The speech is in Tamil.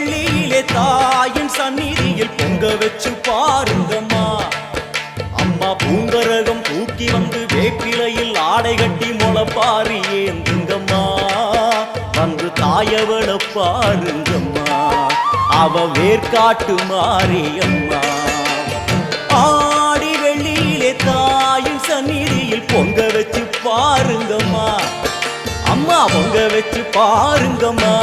வெள்ளியிலே தாயின் சந்நிதியில் பொங்க வச்சு பாருங்கம்மா. அம்மா பூங்கரகம் தூக்கி வந்து வேப்பிலையில் ஆடை கட்டி முளப்பாரி ஏந்துங்கம்மா. வந்து தாயவள பாருங்கம்மா, அவ வேர்காட்டு மாரியம்மா. ஆடி வெள்ளியிலே தாயின் சந்நிதியில் பொங்க வச்சு பாருங்கம்மா. அம்மா பொங்க வச்சு பாருங்கம்மா.